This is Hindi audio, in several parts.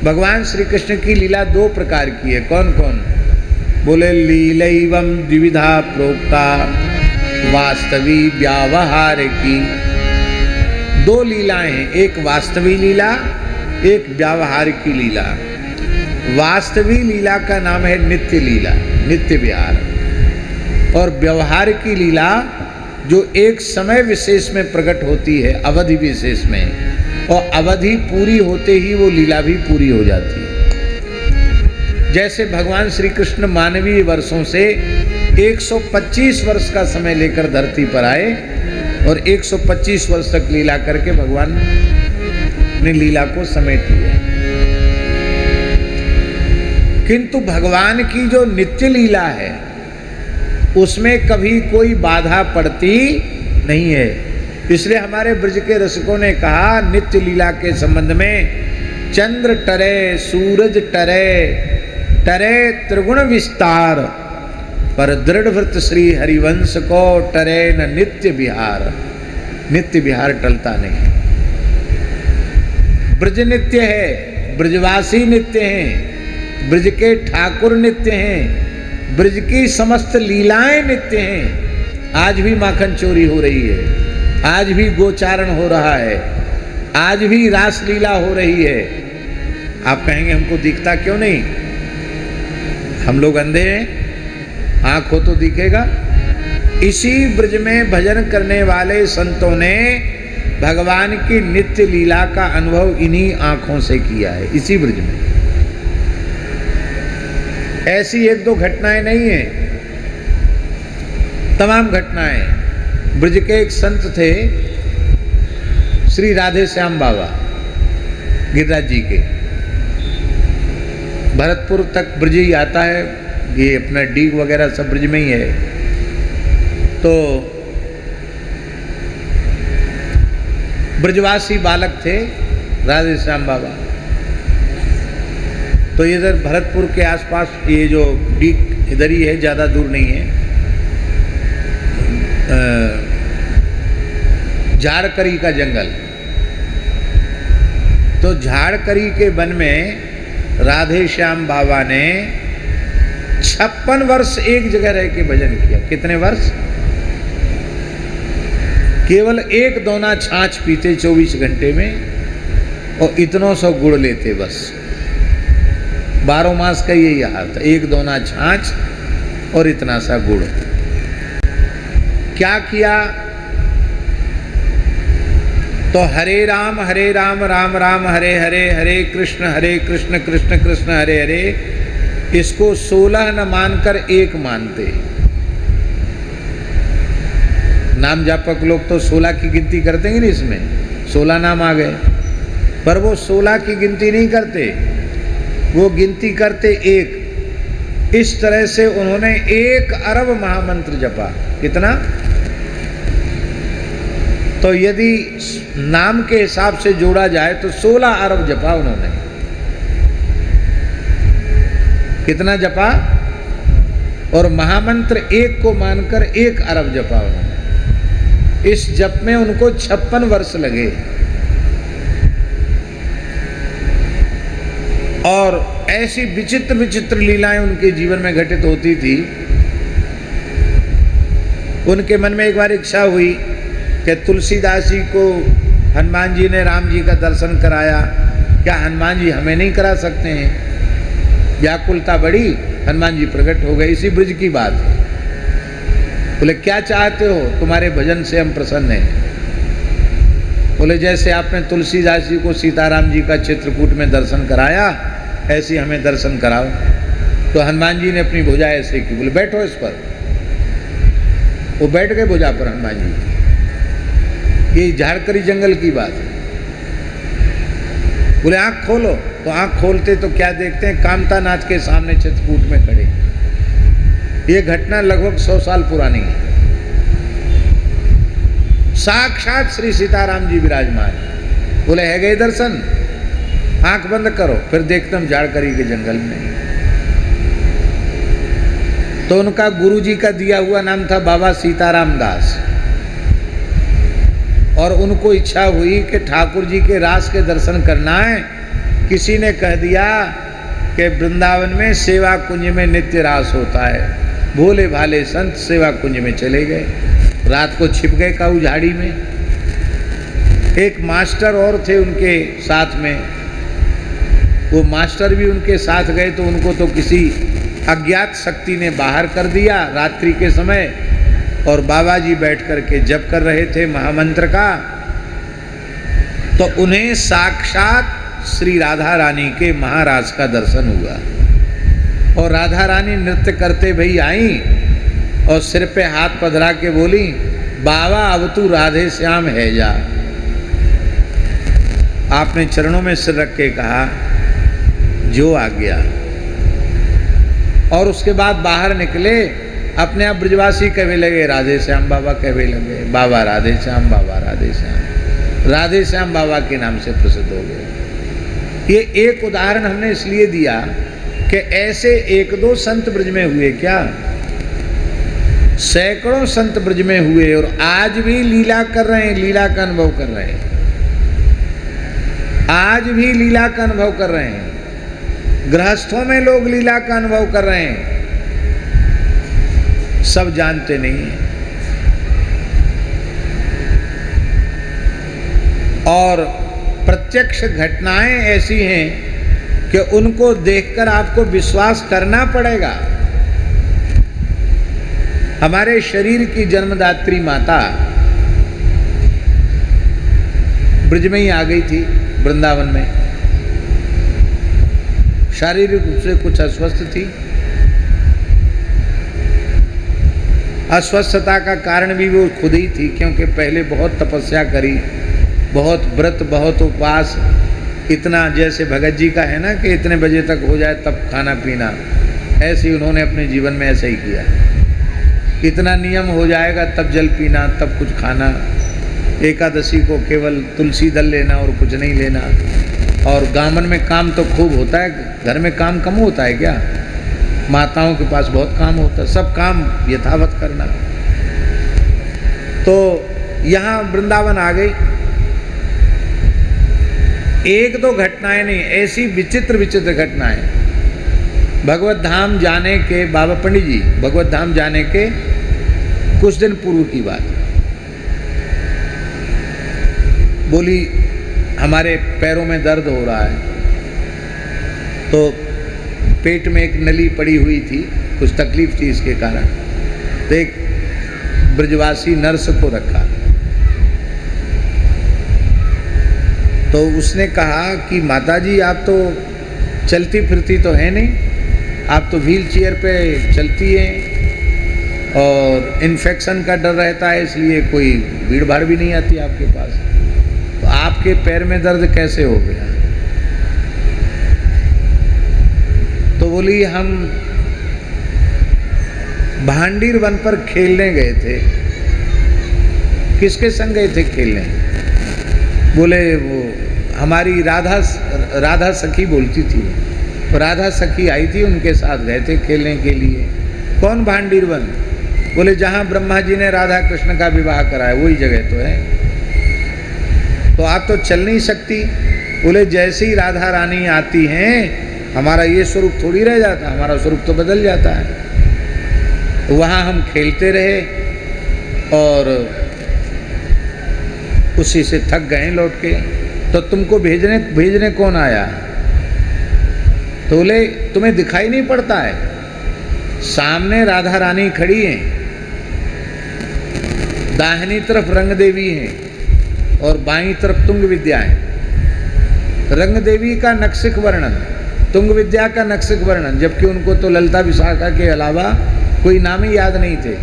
भगवान श्री कृष्ण की लीला दो प्रकार की है। कौन कौन? बोले लीलैवं द्विविधा प्रोक्ता वास्तवी व्यावहार की। दो लीलाएं हैं, एक वास्तवी लीला, एक व्यावहार की लीला। वास्तवी लीला का नाम है नित्य लीला, नित्य विहार, और व्यवहार की लीला जो एक समय विशेष में प्रकट होती है, अवधि विशेष में, और अवधि पूरी होते ही वो लीला भी पूरी हो जाती है। जैसे भगवान श्री कृष्ण मानवीय वर्षों से 125 वर्ष का समय लेकर धरती पर आए और 125 वर्ष तक लीला करके भगवान ने लीला को समेट लिया। किंतु भगवान की जो नित्य लीला है उसमें कभी कोई बाधा पड़ती नहीं है। इसलिए हमारे ब्रज के रसिकों ने कहा नित्य लीला के संबंध में, चंद्र टरे सूरज टरे, टरे त्रिगुण विस्तार, पर दृढ़ व्रत श्री हरिवंश को टरे न नित्य विहार। नित्य विहार टलता नहीं। ब्रज नित्य है, ब्रजवासी नित्य हैं, ब्रज के ठाकुर नित्य हैं, ब्रज की समस्त लीलाएं नित्य हैं। आज भी माखन चोरी हो रही है, आज भी गोचारण हो रहा है, आज भी रास लीला हो रही है। आप कहेंगे हमको दिखता क्यों नहीं? हम लोग अंधे हैं? आँख हो तो दिखेगा। इसी ब्रज में भजन करने वाले संतों ने भगवान की नित्य लीला का अनुभव इन्हीं आँखों से किया है, इसी ब्रज में। ऐसी एक दो घटनाएं नहीं है, तमाम घटनाएं। ब्रज के एक संत थे श्री राधे श्याम बाबा गिरिराज जी के। भरतपुर तक ब्रज ही आता है, ये अपना डीग वगैरह सब ब्रज में ही है। तो ब्रजवासी बालक थे राधे श्याम बाबा। तो इधर भरतपुर के आसपास ये जो डीग इधर ही है, ज़्यादा दूर नहीं है। झाड़करी का जंगल। तो झाड़करी के वन में राधे श्याम बाबा ने 56 वर्ष एक जगह रह के भजन किया। कितने वर्ष? केवल एक दोना छाछ पीते 24 घंटे में और इतनों सौ गुड़ लेते बस। 12 मास का यही हाल था, एक दोना छाछ और इतना सा गुड़। क्या किया? तो हरे राम राम राम हरे हरे, हरे कृष्ण कृष्ण कृष्ण हरे हरे, इसको 16 न मानकर एक मानते। नाम जापक लोग तो 16 की गिनती करते हैं ना, इसमें 16 नाम आ गए, पर वो 16 की गिनती नहीं करते, वो गिनती करते एक। इस तरह से उन्होंने 1 अरब महामंत्र जपा। कितना? तो यदि नाम के हिसाब से जोड़ा जाए तो 16 अरब जपा उन्होंने। कितना जपा? और महामंत्र एक को मानकर 1 अरब जपा उन्होंने। इस जप में उनको 56 वर्ष लगे। और ऐसी विचित्र विचित्र लीलाएं उनके जीवन में घटित होती थी। उनके मन में एक बार इच्छा हुई कि तुलसीदास जी को हनुमान जी ने राम जी का दर्शन कराया, क्या हनुमान जी हमें नहीं करा सकते हैं? व्याकुलता बढ़ी, हनुमान जी प्रकट हो गए। इसी ब्रज की बात है। बोले क्या चाहते हो? तुम्हारे भजन से हम प्रसन्न हैं। बोले जैसे आपने तुलसीदास जी को सीताराम जी का चित्रकूट में दर्शन कराया, ऐसे हमें दर्शन कराओ। तो हनुमान जी ने अपनी भुजा ऐसे की। बोले बैठो इस पर। वो बैठ गए भुजा पर हनुमान जी। ये झाड़करी जंगल की बात है। बोले आंख खोलो। तो आंख खोलते तो क्या देखते हैं? कामता नाथ के सामने चित्रकूट में खड़े। ये घटना लगभग 100 साल पुरानी है। साक्षात श्री सीताराम जी विराजमान। बोले है गए दर्शन? आंख बंद करो। फिर देखते हम झाड़करी के जंगल में। तो उनका गुरुजी का दिया हुआ नाम था बाबा सीताराम दास। और उनको इच्छा हुई कि ठाकुर जी के रास के दर्शन करना है किसी ने कह दिया कि वृंदावन में सेवा कुंज में नित्य रास होता है। भोले भाले संत सेवा कुंज में चले गए, रात को छिप गए काऊ झाड़ी में। एक मास्टर और थे उनके साथ में, वो मास्टर भी उनके साथ गए तो उनको तो किसी अज्ञात शक्ति ने बाहर कर दिया रात्रि के समय, और बाबा जी बैठ कर के जप कर रहे थे महामंत्र का। तो उन्हें साक्षात श्री राधा रानी के महाराज का दर्शन हुआ, और राधा रानी नृत्य करते भई आई और सिर पे हाथ पधरा के बोली, बाबा अब तू राधे श्याम है जा। आपने चरणों में सिर रख के कहा जो आ गया, और उसके बाद बाहर निकले, अपने आप ब्रजवासी कहने लगे राधे श्याम बाबा, कहने लगे बाबा राधे श्याम, बाबा राधे श्याम, राधे श्याम बाबा के नाम से प्रसिद्ध हो गए। ये एक उदाहरण हमने इसलिए दिया कि ऐसे एक दो संत ब्रज में हुए क्या, सैकड़ों संत ब्रज में हुए, और आज भी लीला कर रहे हैं, लीला का अनुभव कर रहे हैं, आज भी लीला का अनुभव कर रहे हैं। गृहस्थों में लोग लीला का अनुभव कर रहे हैं, सब जानते नहीं हैं। और प्रत्यक्ष घटनाएं ऐसी हैं कि उनको देखकर आपको विश्वास करना पड़ेगा। हमारे शरीर की जन्मदात्री माता ब्रज में ही आ गई थी, वृंदावन में। शारीरिक रूप से कुछ अस्वस्थ थी, अस्वस्थता का कारण भी वो खुद ही थी, क्योंकि पहले बहुत तपस्या करी, बहुत व्रत, बहुत उपवास, इतना जैसे भगत जी का है ना कि इतने बजे तक हो जाए तब खाना पीना, ऐसे ही उन्होंने अपने जीवन में ऐसा ही किया। इतना नियम हो जाएगा तब जल पीना, तब कुछ खाना, एकादशी को केवल तुलसी दल लेना और कुछ नहीं लेना। और गामन में काम तो खूब होता है, घर में काम कम होता है क्या? माताओं के पास बहुत काम होता है, सब काम यथावत करना। तो यहाँ वृंदावन आ गई, एक दो घटनाएं नहीं, ऐसी विचित्र विचित्र घटनाएं। भगवत धाम जाने के, बाबा पंडित जी भगवत धाम जाने के कुछ दिन पूर्व की बात, बोली हमारे पैरों में दर्द हो रहा है, तो पेट में एक नली पड़ी हुई थी, कुछ तकलीफ थी इसके कारण। तो एक ब्रजवासी नर्स को रखा, तो उसने कहा कि माताजी आप तो चलती फिरती तो है नहीं, आप तो व्हील चेयर पे चलती हैं और इन्फेक्शन का डर रहता है, इसलिए कोई भीड़ भाड़ भी नहीं आती आपके पास, तो आपके पैर में दर्द कैसे हो गया? तो बोली हम भांडीर वन पर खेलने गए थे। किसके संग गए थे खेलने? बोले वो हमारी राधा सखी बोलती थी, राधा सखी आई थी, उनके साथ गए थे खेलने के लिए। कौन भांडीर वन? बोले जहाँ ब्रह्मा जी ने राधा कृष्ण का विवाह कराया वही जगह तो है। तो आप तो चल नहीं सकती। बोले जैसे ही राधा रानी आती हैं हमारा ये स्वरूप थोड़ी रह जाता, हमारा स्वरूप तो बदल जाता है। तो वहाँ हम खेलते रहे और उसी से थक गए लौट के। तो तुमको भेजने कौन आया? तो बोले तुम्हें दिखाई नहीं पड़ता है, सामने राधा रानी खड़ी हैं, दाहिनी तरफ रंग देवी हैं और बाईं तरफ तुंग विद्या है। रंग देवी का नक्सिक वर्णन, तुंग विद्या का नक्सिक वर्णन, जबकि उनको तो ललिता विशाखा के अलावा कोई नाम ही याद नहीं थे।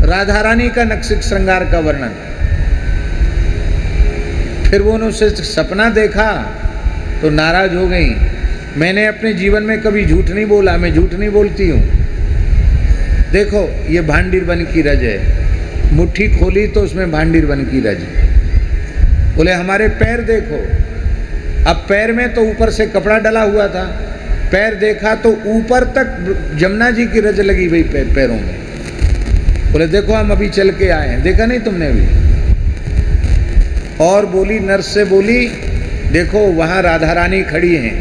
राधा रानी का नक्सिक श्रृंगार का वर्णन। फिर वो उनसे सपना देखा तो नाराज हो गई। मैंने अपने जीवन में कभी झूठ नहीं बोला, मैं झूठ नहीं बोलती हूँ। देखो ये भांडीर वन की रज है, मुट्ठी खोली तो उसमें भांडीर वन की रज। बोले हमारे पैर देखो। अब पैर में तो ऊपर से कपड़ा डला हुआ था, पैर देखा तो ऊपर तक जमुना जी की रज लगी हुई पैरों में। बोले देखो हम अभी चल के आए हैं, देखा नहीं तुमने अभी? और बोली नर्स से बोली देखो वहाँ राधा रानी खड़ी हैं,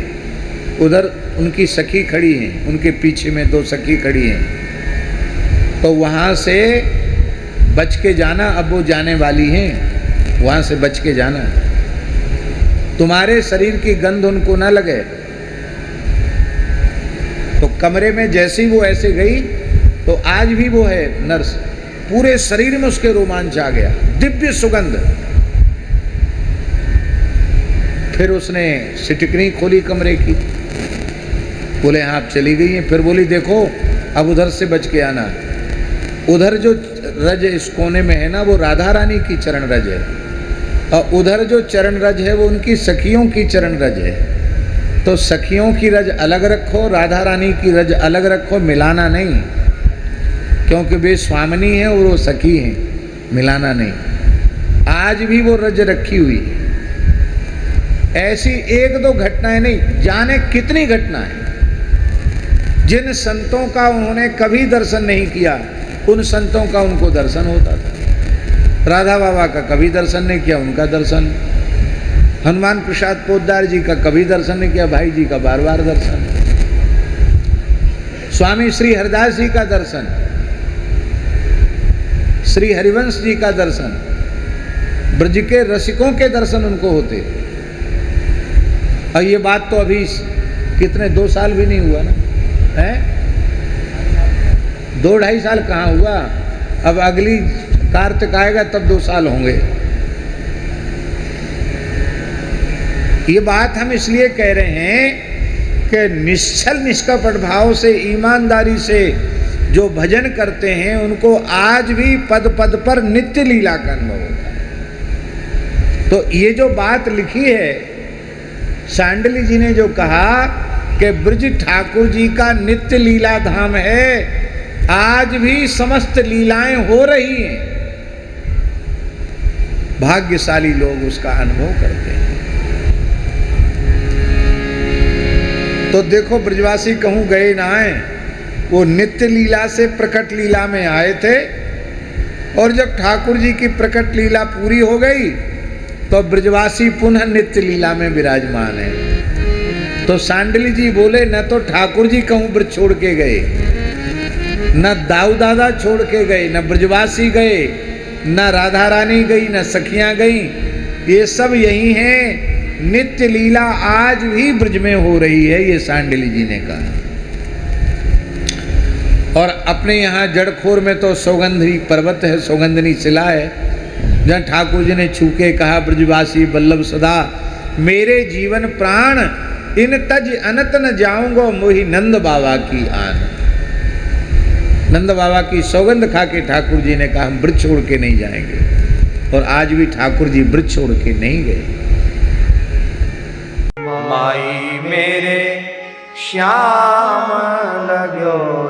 उधर उनकी सखी खड़ी हैं, उनके पीछे में 2 सखी खड़ी हैं। तो वहाँ से बच के जाना, अब वो जाने वाली हैं, वहाँ से बच के जाना। तुम्हारे शरीर की गंध उनको ना लगे। तो कमरे में जैसी वो ऐसे गई तो आज भी वो है नर्स, पूरे शरीर में उसके रोमांच आ गया, दिव्य सुगंध। फिर उसने सिटकनी खोली कमरे की, बोले हाँ आप चली गई हैं। फिर बोली देखो अब उधर से बच के आना। उधर जो रज इस कोने में है ना, वो राधा रानी की चरण रज है, और उधर जो चरण रज है वो उनकी सखियों की चरण रज है। तो सखियों की रज अलग रखो, राधा रानी की रज अलग रखो, मिलाना नहीं, क्योंकि वे स्वामिनी है और वो सखी हैं, मिलाना नहीं। आज भी वो रज रखी हुई है। ऐसी 1-2 घटनाएं नहीं, जाने कितनी घटनाएं। जिन संतों का उन्होंने कभी दर्शन नहीं किया, उन संतों का उनको दर्शन होता था। राधा बाबा का कभी दर्शन नहीं किया, उनका दर्शन। हनुमान प्रसाद पोद्दार जी का कभी दर्शन नहीं किया, भाई जी का बार-बार दर्शन। स्वामी श्री हरिदास जी का दर्शन, श्री हरिवंश जी का दर्शन, ब्रज के रसिकों के दर्शन उनको होते। और ये बात तो अभी कितने 2 साल भी नहीं हुआ ना, है 2-2.5 साल कहाँ हुआ। अब अगली कार्तिक आएगा तब 2 साल होंगे। ये बात हम इसलिए कह रहे हैं कि निश्चल निष्कपट भाव से, ईमानदारी से जो भजन करते हैं उनको आज भी पद पद पर नित्य लीला का अनुभव होता है। तो ये जो बात लिखी है, सांडली जी ने जो कहा कि ब्रज ठाकुर जी का नित्य लीला धाम है, आज भी समस्त लीलाएं हो रही हैं। भाग्यशाली लोग उसका अनुभव करते हैं। तो देखो ब्रजवासी कहूं गए ना आए, वो नित्य लीला से प्रकट लीला में आए थे, और जब ठाकुर जी की प्रकट लीला पूरी हो गई तो ब्रजवासी पुनः नित्य लीला में विराजमान है। तो सांडली जी बोले न तो ठाकुर जी कहूं ब्रज छोड़ के गए, न दाऊ दादा छोड़ के गए, न ब्रजवासी गए, न राधा रानी गई, न सखियां गई, ये सब यही हैं। नित्य लीला आज भी ब्रज में हो रही है, ये सांडली जी ने कहा। और अपने यहाँ जड़खोर में तो सौगंधी पर्वत है, सौगंधनी शिला है, जहाँ ठाकुर जी ने छू के कहा ब्रजवासी बल्लभ सदा मेरे जीवन प्राण इन तज अनत न जाऊंगा मोहि नंद बाबा की आन। नंद बाबा की सौगंध खा के ठाकुर जी ने कहा हम ब्रज छोड़ के नहीं जाएंगे, और आज भी ठाकुर जी ब्रज छोड़ के नहीं गए। माई मेरे श्याम लगो